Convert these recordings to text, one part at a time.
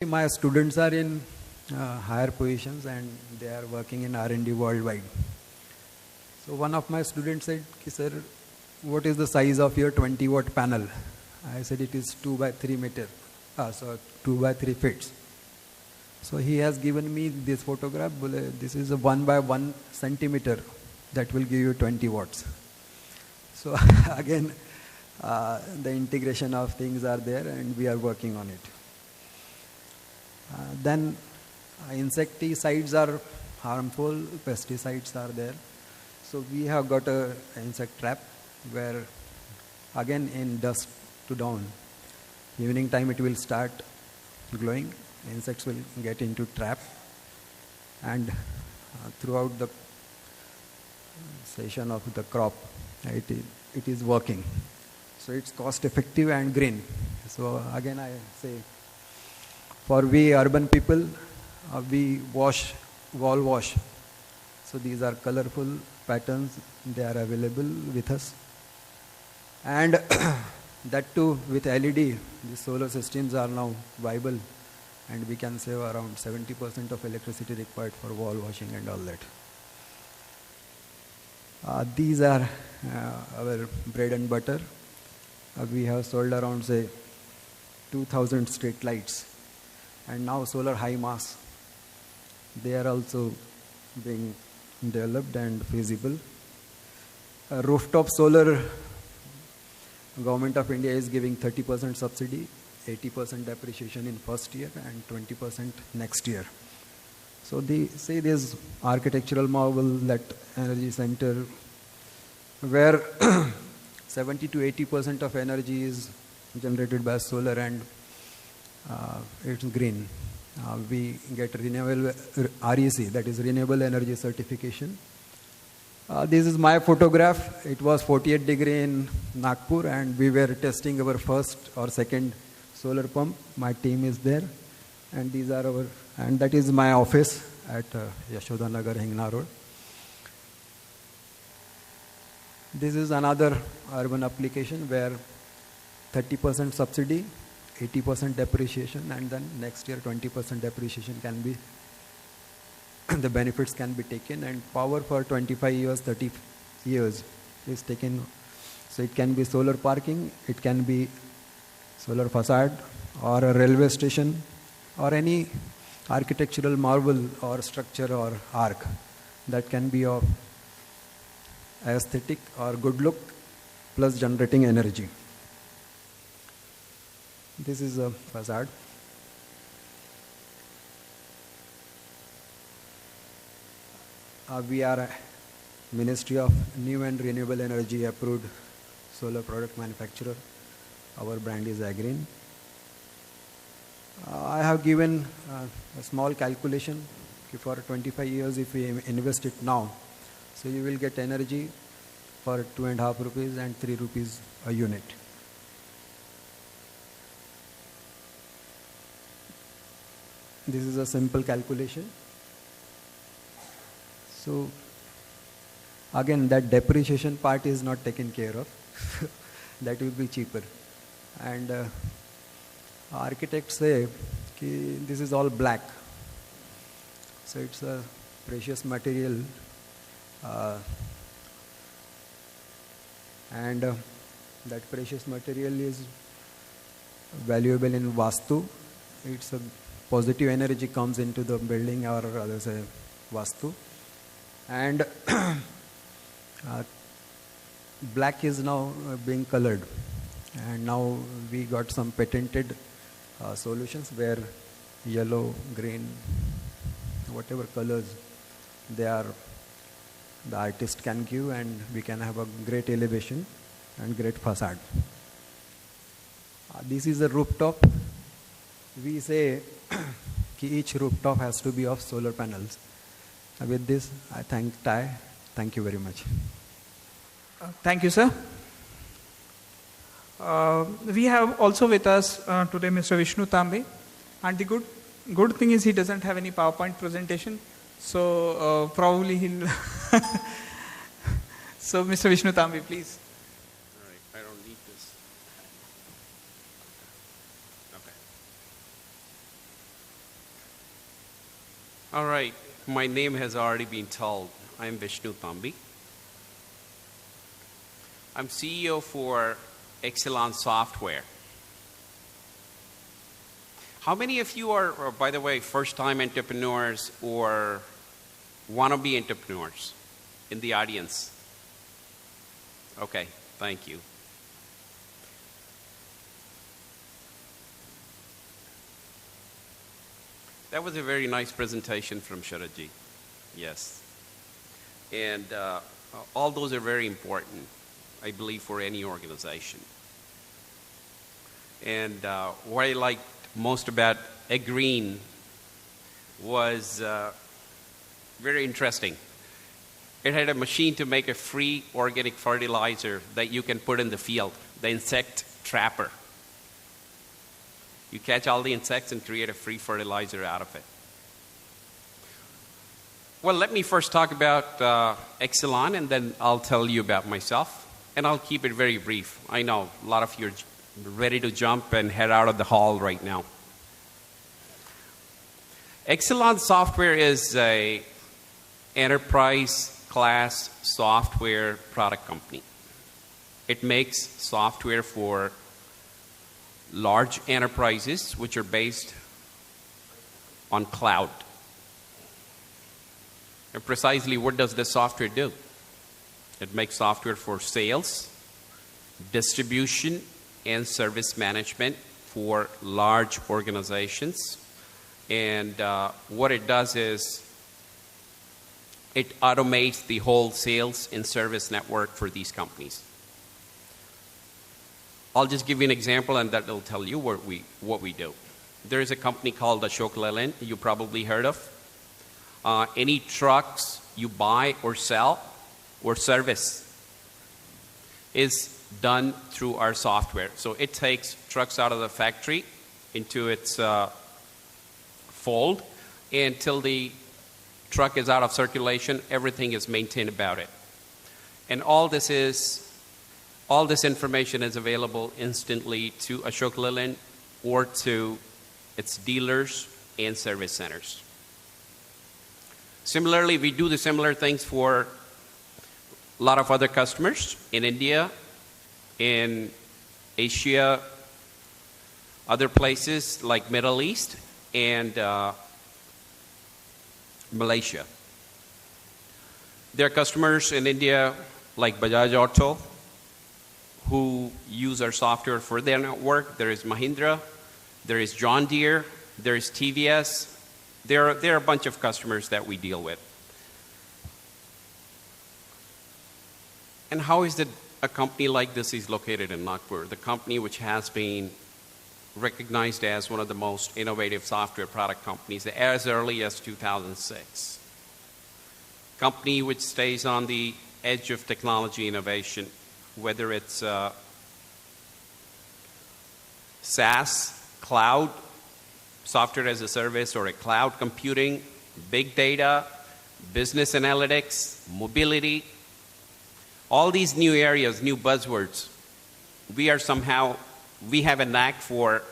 My students are in higher positions and they are working in R&D worldwide. So one of my students said, "Sir, what is the size of your 20-watt panel?" I said, "It is 2 by 3 meter, so 2 by 3 feet." So he has given me this photograph. This is a 1 by 1 centimeter that will give you 20 watts. So again, the integration of things are there and we are working on it. Then insecticides are harmful, pesticides are there. So we have got a insect trap where again in dusk to dawn, evening time it will start glowing, insects will get into trap, and throughout the session of the crop it is working. So it's cost effective and green. So again I say, for we urban people, we wall wash. So these are colorful patterns, they are available with us. And that too with LED, the solar systems are now viable and we can save around 70% of electricity required for wall washing and all that. These are our bread and butter. We have sold around say 2,000 street lights. And now solar high mass, they are also being developed and feasible. Rooftop solar, Government of India is giving 30% subsidy, 80% depreciation in first year and 20% next year. So they say this architectural marvel, that energy center where 70 to 80% of energy is generated by solar and it's green. We get renewable REC, that is renewable energy certification. This is my photograph. It was 48 degree in Nagpur and we were testing our first or second solar pump. My team is there and these are our, and that is my office at Yashodhanagar, Hingna Road. This is another urban application where 30% subsidy, 80% depreciation, and then next year 20% depreciation can be, the benefits can be taken, and power for 25 years, 30 years is taken. So it can be solar parking, it can be solar facade or a railway station or any architectural marvel or structure or arc that can be of aesthetic or good look plus generating energy. This is a facade. We are a Ministry of New and Renewable Energy approved solar product manufacturer. Our brand is Agreen. I have given a small calculation for 25 years if we invest it now. So you will get energy for 2.5 rupees and 3 rupees a unit. This is a simple calculation. So again, that depreciation part is not taken care of. That will be cheaper. And architects say this is all black. So it's a precious material. And that precious material is valuable in Vastu. It's a positive energy comes into the building or others say Vastu. And black is now being colored. And now we got some patented solutions where yellow, green, whatever colors they are, the artist can give and we can have a great elevation and great facade. This is a rooftop. We say each rooftop has to be of solar panels. With this, I thank TiE. Thank you very much. Thank you, sir. We have also with us today Mr. Vishnu Tambe, and the good thing is he doesn't have any PowerPoint presentation, so probably he'll. So, Mr. Vishnu Tambe, please. All right, I don't need this. Okay. All right. My name has already been told. I'm Vishnu Thambi. I'm CEO for Exelon Software. How many of you are, by the way, first-time entrepreneurs or wannabe entrepreneurs in the audience? Okay, thank you. That was a very nice presentation from Sharaji. Yes. And all those are very important, I believe, for any organization. And what I liked most about Green was very interesting. It had a machine to make a free organic fertilizer that you can put in the field, the insect trapper. You catch all the insects and create a free fertilizer out of it. Well, let me first talk about Exelon, and then I'll tell you about myself. And I'll keep it very brief. I know a lot of you are ready to jump and head out of the hall right now. Exelon Software is an enterprise-class software product company. It makes software for large enterprises which are based on cloud. And precisely what does this software do? It makes software for sales, distribution, and service management for large organizations. And what it does is it automates the whole sales and service network for these companies. I'll just give you an example, and that will tell you what we do. There is a company called Ashok Leyland, you probably heard of. Any trucks you buy or sell or service is done through our software. So it takes trucks out of the factory into its fold, and until the truck is out of circulation, everything is maintained about it. And all this information is available instantly to Ashok Leyland or to its dealers and service centers. Similarly, we do the similar things for a lot of other customers in India, in Asia, other places like Middle East and Malaysia. There are customers in India like Bajaj Auto who use our software for their network. There is Mahindra, there is John Deere, there is TVS. There are a bunch of customers that we deal with. And how is it a company like this is located in Nagpur? The company which has been recognized as one of the most innovative software product companies as early as 2006. Company which stays on the edge of technology innovation, whether it's SaaS, cloud, software as a service, or a cloud computing, big data, business analytics, mobility, all these new areas, new buzzwords. We have a knack for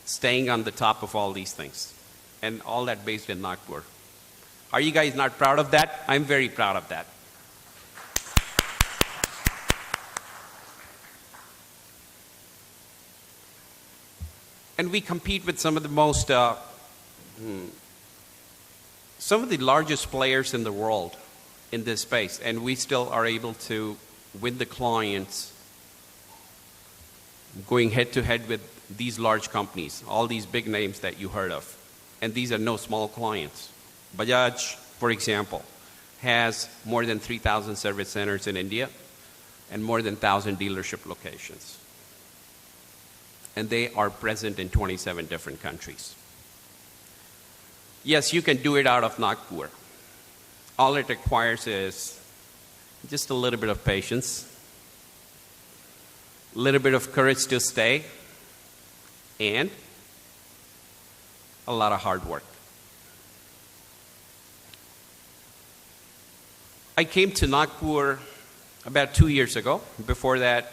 staying on the top of all these things. And all that based in Nagpur. Are you guys not proud of that? I'm very proud of that. And we compete with some of the largest players in the world in this space, and we still are able to win the clients going head to head with these large companies, all these big names that you heard of. And these are no small clients. Bajaj, for example, has more than 3,000 service centers in India and more than 1,000 dealership locations. And they are present in 27 different countries. Yes, you can do it out of Nagpur. All it requires is just a little bit of patience, a little bit of courage to stay, and a lot of hard work. I came to Nagpur about 2 years ago. Before that,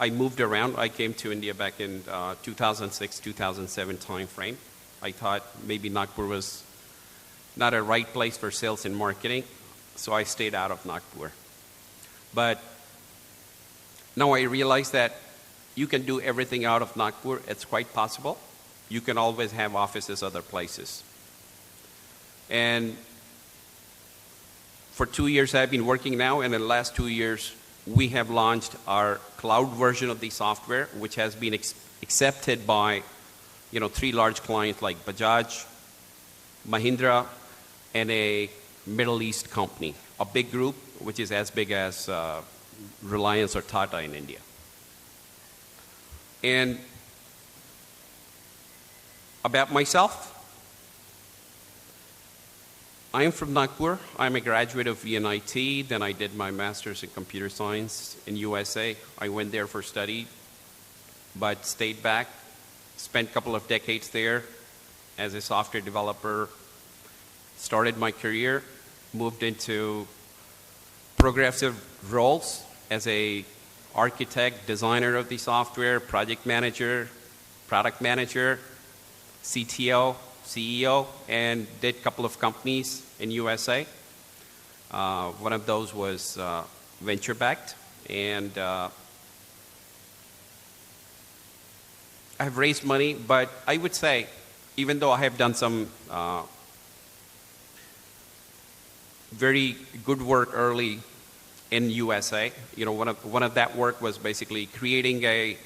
I moved around. I came to India back in 2006, 2007 time frame. I thought maybe Nagpur was not a right place for sales and marketing, so I stayed out of Nagpur. But now I realize that you can do everything out of Nagpur. It's quite possible. You can always have offices other places. And for 2 years I've been working now, and in the last 2 years we have launched our cloud version of the software, which has been accepted by 3 large clients like Bajaj, Mahindra, and a Middle East company, a big group which is as big as Reliance or Tata in India. And about myself, I am from Nagpur. I'm a graduate of VNIT. Then I did my master's in computer science in USA. I went there for study, but stayed back, spent a couple of decades there as a software developer, started my career, moved into progressive roles as a architect, designer of the software, project manager, product manager, CTO, CEO, and did a couple of companies in USA. One of those was venture-backed, and I've raised money, but I would say, even though I have done some very good work early in USA, one of that work was basically creating a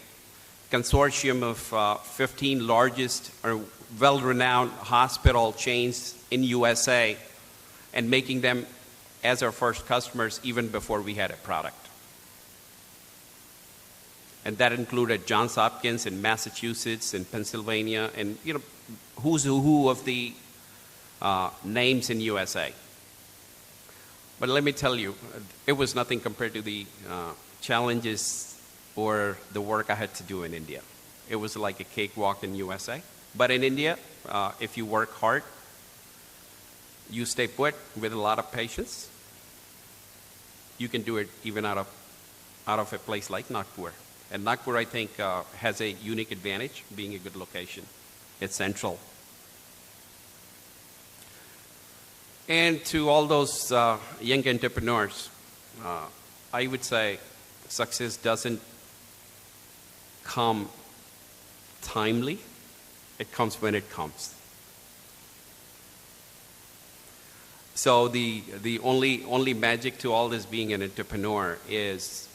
consortium of 15 largest or well-renowned hospital chains in USA and making them as our first customers even before we had a product. And that included Johns Hopkins in Massachusetts and Pennsylvania and who's who of the names in USA. But let me tell you, it was nothing compared to the challenges or the work I had to do in India. It was like a cakewalk in USA. But in India, if you work hard, you stay put with a lot of patience, you can do it even out of a place like Nagpur. And Nagpur, I think, has a unique advantage, being a good location. It's central. And to all those young entrepreneurs, I would say success doesn't come timely. It comes when it comes. So the only magic to all this being an entrepreneur is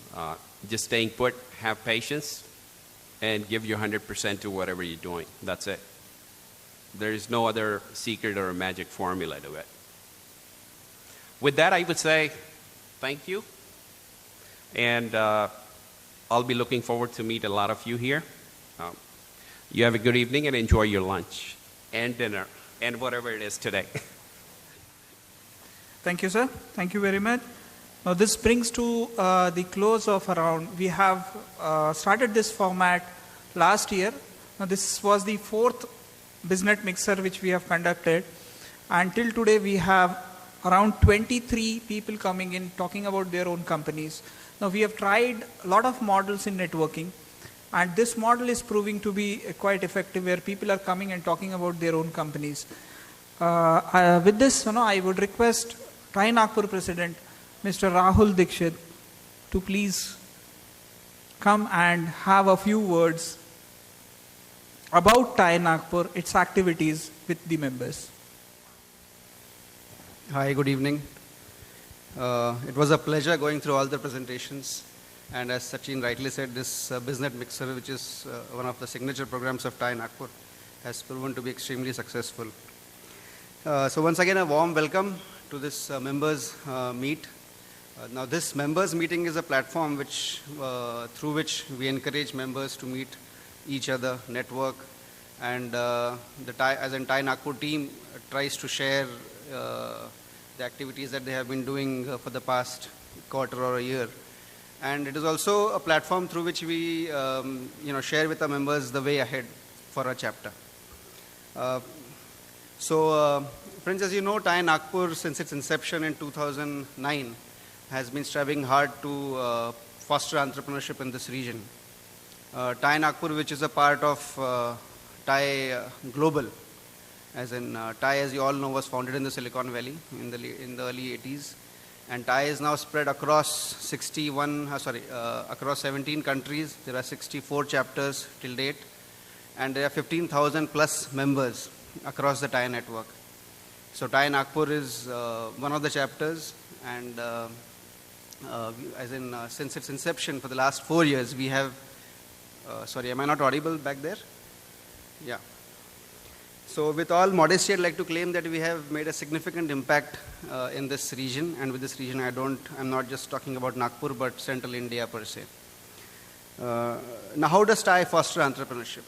just staying put, have patience, and give your 100% to whatever you're doing. That's it. There is no other secret or a magic formula to it. With that, I would say thank you. And I'll be looking forward to meet a lot of you here. You have a good evening and enjoy your lunch and dinner and whatever it is today. Thank you, sir. Thank you very much. Now, this brings to the close of around, we have started this format last year. Now, this was the 4th BizNet mixer which we have conducted. Until today, we have around 23 people coming in talking about their own companies. Now, we have tried a lot of models in networking, and this model is proving to be quite effective, where people are coming and talking about their own companies. With this, I would request TiE Nagpur President, Mr. Rahul Dikshit, to please come and have a few words about TiE Nagpur, its activities with the members. Hi, good evening. It was a pleasure going through all the presentations. And as Sachin rightly said, this BizNet Mixer, which is one of the signature programs of TiE Nagpur, has proven to be extremely successful. So once again, a warm welcome to this members meet. Now this members meeting is a platform which, through which we encourage members to meet each other, network, and as in TiE Nagpur team tries to share the activities that they have been doing for the past quarter or a year. And it is also a platform through which we share with our members the way ahead for a chapter. Friends, as you know, TiE Nagpur, since its inception in 2009, has been striving hard to foster entrepreneurship in this region. TiE Nagpur, which is a part of TiE Global, As in TiE, as you all know, was founded in the Silicon Valley in the early 80s. And TiE is now spread across across 17 countries. There are 64 chapters till date. And there are 15,000 plus members across the TiE network. So TiE Nagpur is one of the chapters, and since its inception for the last 4 years, we have, sorry, am I not audible back there? Yeah. So with all modesty, I'd like to claim that we have made a significant impact in this region, and with this region, I'm not just talking about Nagpur, but Central India per se. Now, how does TiE foster entrepreneurship?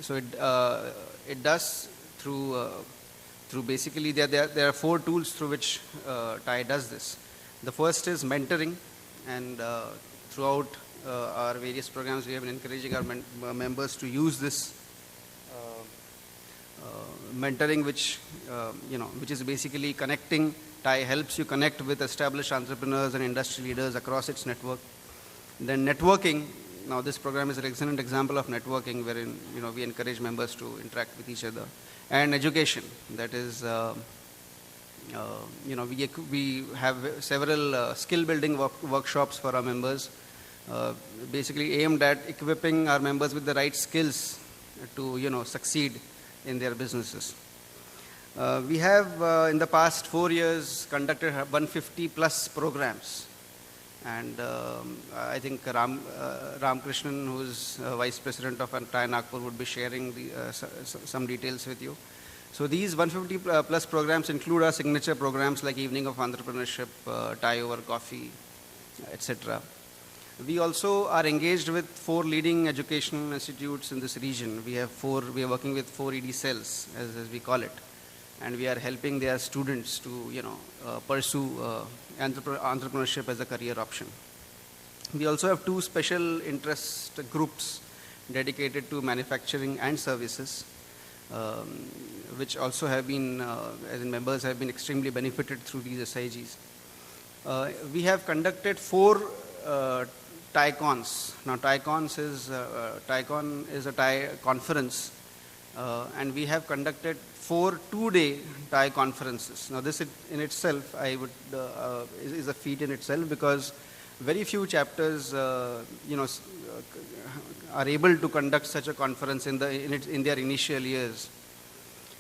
So it does through basically there are 4 tools through which TiE does this. The first is mentoring, and throughout our various programs, we have been encouraging our members to use this mentoring, which is basically connecting. TiE helps you connect with established entrepreneurs and industry leaders across its network. Then networking. Now, this program is an excellent example of networking, wherein we encourage members to interact with each other. And education. That is, we have several skill building workshops for our members, basically aimed at equipping our members with the right skills to succeed in their businesses. We have in the past 4 years conducted 150 plus programs, and I think Ramkrishnan, who is Vice President of TiE Nagpur, would be sharing some details with you. So these 150 plus programs include our signature programs like Evening of Entrepreneurship, TiE over Coffee, etc. We also are engaged with 4 leading educational institutes in this region. We are working with 4 ED cells, as we call it, and we are helping their students to pursue entrepreneurship as a career option. We also have 2 special interest groups dedicated to manufacturing and services, which also have been, as in members have been extremely benefited through these SIGs. We have conducted 4 TiEcons. Now, TiEcon is a TiE conference, and we have conducted 4 two-day TiE conferences. Now, this in itself, is a feat in itself, because very few chapters, are able to conduct such a conference in their initial years.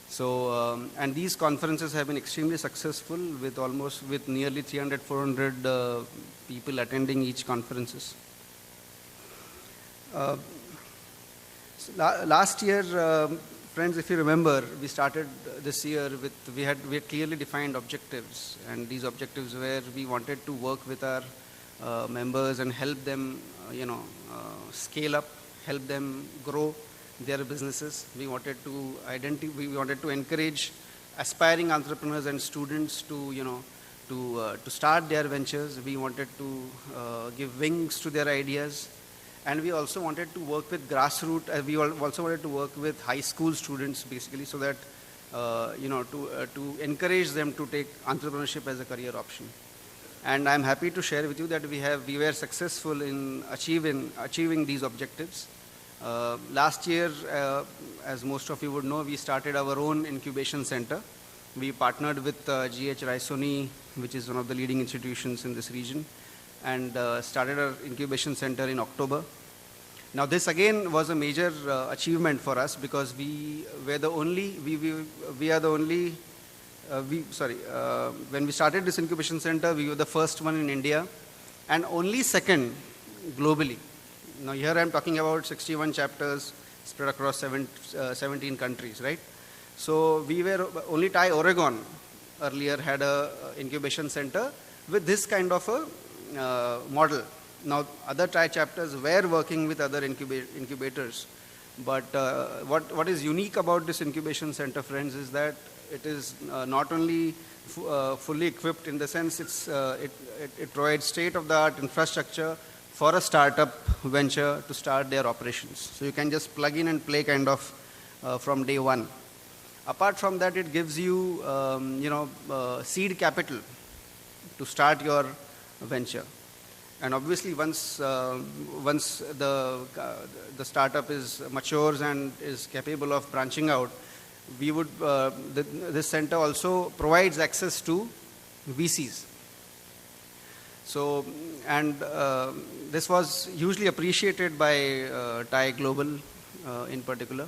So, and these conferences have been extremely successful, with nearly 300-400 people attending each conferences. Last year, friends, if you remember, we started this year we had clearly defined objectives, and these objectives were we wanted to work with our members and help them, scale up, help them grow their businesses. We wanted to encourage aspiring entrepreneurs and students to start their ventures. We wanted to give wings to their ideas, and we also wanted to work with grassroots. We also wanted to work with high school students, basically, so that to encourage them to take entrepreneurship as a career option. And I'm happy to share with you that we were successful in achieving these objectives. Last year, as most of you would know, we started our own incubation center. We partnered with GH Raisoni, which is one of the leading institutions in this region, and started our incubation center in October. Now, this again was a major achievement for us, because when we started this incubation center, we were the first one in India and only second globally. Now, here I am talking about 61 chapters spread across 17 countries, right? So we were only TiE Oregon earlier had a incubation center with this kind of a model. Now, other TiE chapters were working with other incubators, but what is unique about this incubation center, friends, is that it is not only fully equipped in the sense it provides state-of-the-art infrastructure for a startup venture to start their operations. So you can just plug in and play kind of from day one. Apart from that, it gives you seed capital to start your venture. And obviously, once the startup matures and is capable of branching out, we would, this center also provides access to VCs. So, and this was hugely appreciated by TiE Global in particular.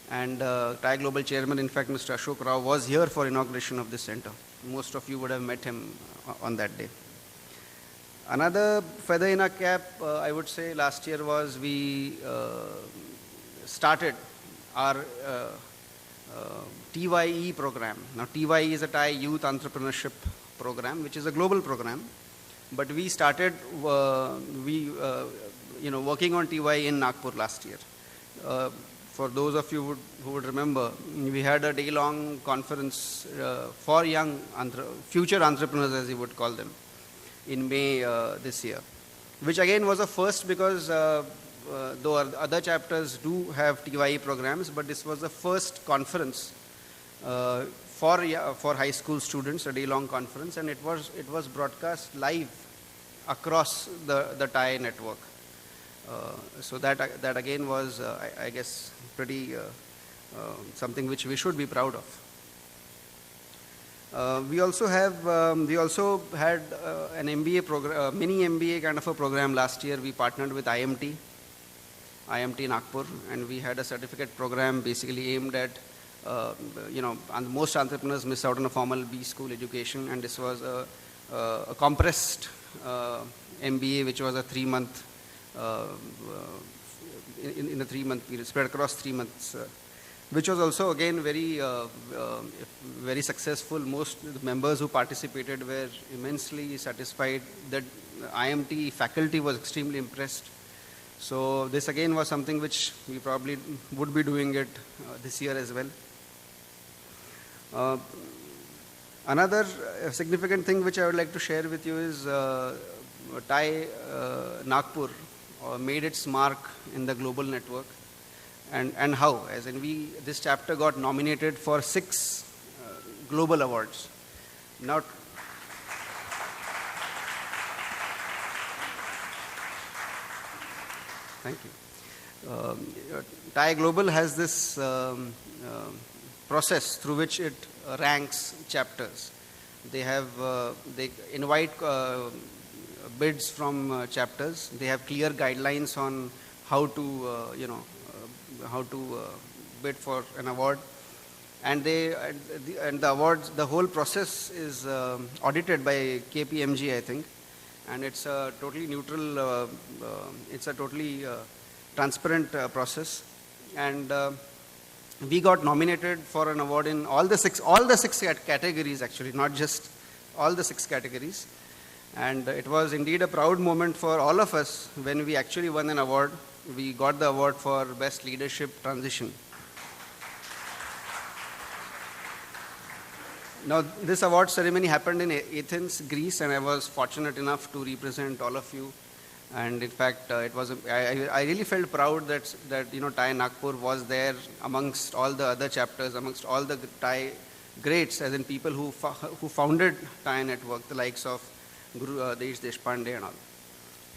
And TiE Global Chairman, in fact, Mr. Ashok Rao, was here for inauguration of this center. Most of you would have met him on that day. Another feather in our cap, I would say, last year was we started our TiE program. Now, TiE is a TiE Youth Entrepreneurship Program, which is a global program. But we started, working on TiE in Nagpur last year. For those of you who would remember, we had a day-long conference for young future entrepreneurs, as you would call them, in May this year, which again was a first because though other chapters do have TiE programs, but this was the first conference for high school students, a day-long conference, and it was broadcast live across the TiE network. So that again was, I guess, pretty something which we should be proud of. We also had an MBA program, mini MBA kind of a program last year. We partnered with IMT Nagpur, and we had a certificate program basically aimed at, most entrepreneurs miss out on a formal B school education, and this was a compressed MBA, which was a 3-month, in a 3-month period, spread across 3 months, which was also again very successful. Most of the members who participated were immensely satisfied. That IMT faculty was extremely impressed. So this again was something which we probably would be doing it this year as well. Another significant thing which I would like to share with you is TiE Nagpur made its mark in the global network. And how? As in, this chapter got nominated for 6 global awards. Now, thank you. TiE Global has this process through which it ranks chapters. They invite bids from chapters. They have clear guidelines on how to bid for an award, and the awards, the whole process is audited by KPMG, I think, and it's a totally neutral, it's a totally transparent process, and we got nominated for an award in all the six categories, actually, not just all the 6 categories. And it was indeed a proud moment for all of us when we actually won an award. We got the award for Best Leadership Transition. Now, this award ceremony happened in Athens, Greece, and I was fortunate enough to represent all of you. And in fact, I really felt proud that TiE Nagpur was there amongst all the other chapters, amongst all the TiE greats, as in people who founded TiE Network, the likes of Guru Desh Deshpande and all.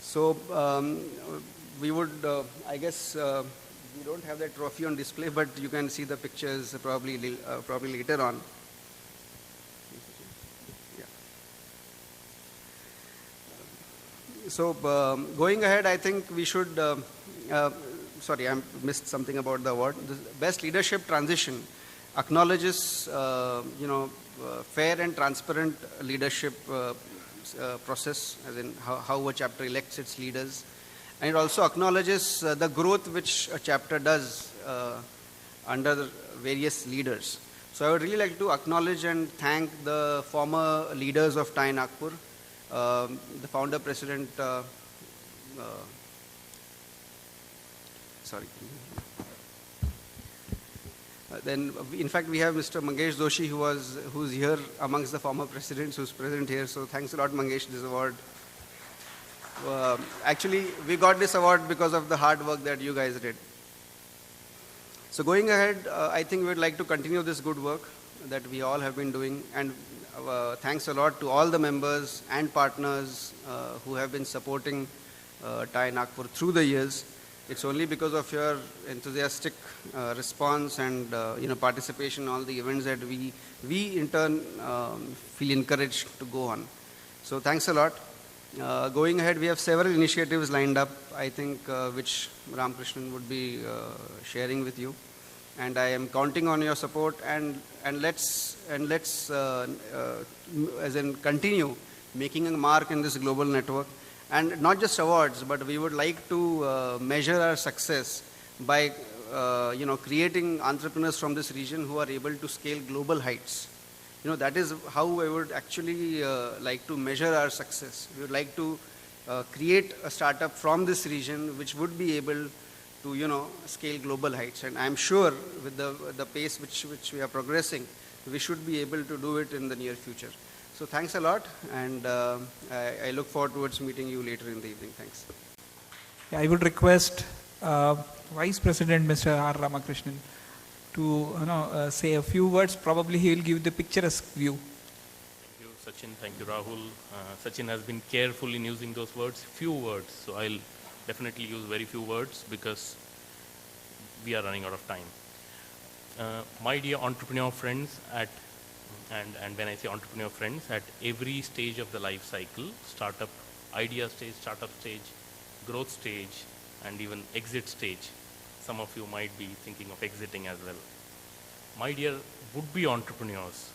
So we would, I guess, we don't have that trophy on display, but you can see the pictures probably later on. Yeah. So going ahead, I think we should. Sorry, I missed something about the award. The Best Leadership Transition acknowledges, fair and transparent leadership process, as in how a chapter elects its leaders, and it also acknowledges the growth which a chapter does under various leaders. So I would really like to acknowledge and thank the former leaders of TiE Nagpur, the founder president, then, in fact, we have Mr. Mangesh Doshi, who's here amongst the former presidents, who's present here. So thanks a lot, Mangesh, this award. Actually, we got this award because of the hard work that you guys did. So going ahead, I think we would like to continue this good work that we all have been doing. And thanks a lot to all the members and partners who have been supporting TiE Nagpur through the years. It's only because of your enthusiastic response and participation in all the events that we in turn feel encouraged to go on. So thanks a lot. Going ahead, we have several initiatives lined up, I think, which Ramakrishnan would be sharing with you. And I am counting on your support, and let's as in continue making a mark in this global network. And not just awards, but we would like to measure our success by creating entrepreneurs from this region who are able to scale global heights. That is how I would actually like to measure our success. We would like to create a startup from this region which would be able to scale global heights. And I'm sure with the pace which we are progressing, we should be able to do it in the near future. So thanks a lot, and I look forward towards meeting you later in the evening. Thanks. Yeah, I would request Vice President Mr. R. Ramakrishnan to say a few words. Probably he will give the picturesque view. Thank you, Sachin. Thank you, Rahul. Sachin has been careful in using those words, few words. So I'll definitely use very few words because we are running out of time. My dear entrepreneur friends, and when I say entrepreneur friends, at every stage of the life cycle, startup idea stage, startup stage, growth stage, and even exit stage, some of you might be thinking of exiting as well. My dear would-be entrepreneurs,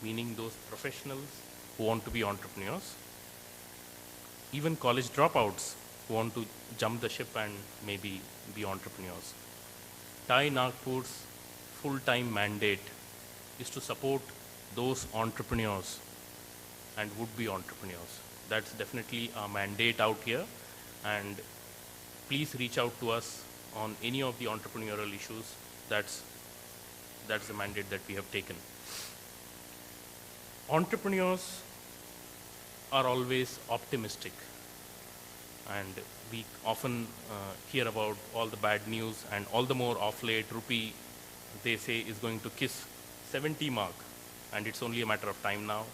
meaning those professionals who want to be entrepreneurs, even college dropouts who want to jump the ship and maybe be entrepreneurs. TiE Nagpur's full-time mandate is to support those entrepreneurs and would-be entrepreneurs. That's definitely our mandate out here, and please reach out to us on any of the entrepreneurial issues. That's the mandate that we have taken. Entrepreneurs are always optimistic, and we often hear about all the bad news, and all the more of late, rupee, they say, is going to kiss 70 mark, and it's only a matter of time now.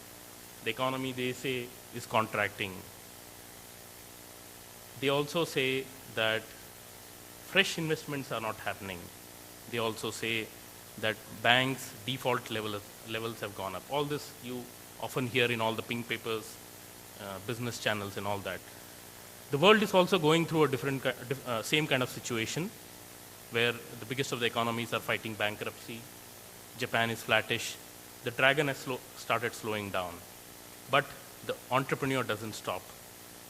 The economy, they say, is contracting. They also say that fresh investments are not happening. They also say that banks' default levels have gone up. All this you often hear in all the pink papers, business channels and all that. The world is also going through a different, same kind of situation where the biggest of the economies are fighting bankruptcy. Japan is flattish. The dragon has started slowing down. But the entrepreneur doesn't stop.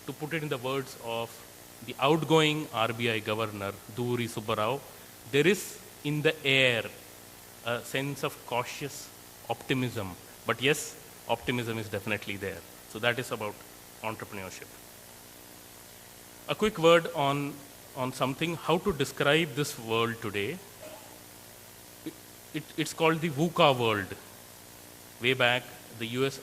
To put it in the words of the outgoing RBI governor, Duri Subbarao, there is in the air a sense of cautious optimism. But yes, optimism is definitely there. So that is about entrepreneurship. A quick word on something, how to describe this world today. It's called the VUCA world. Way back, the US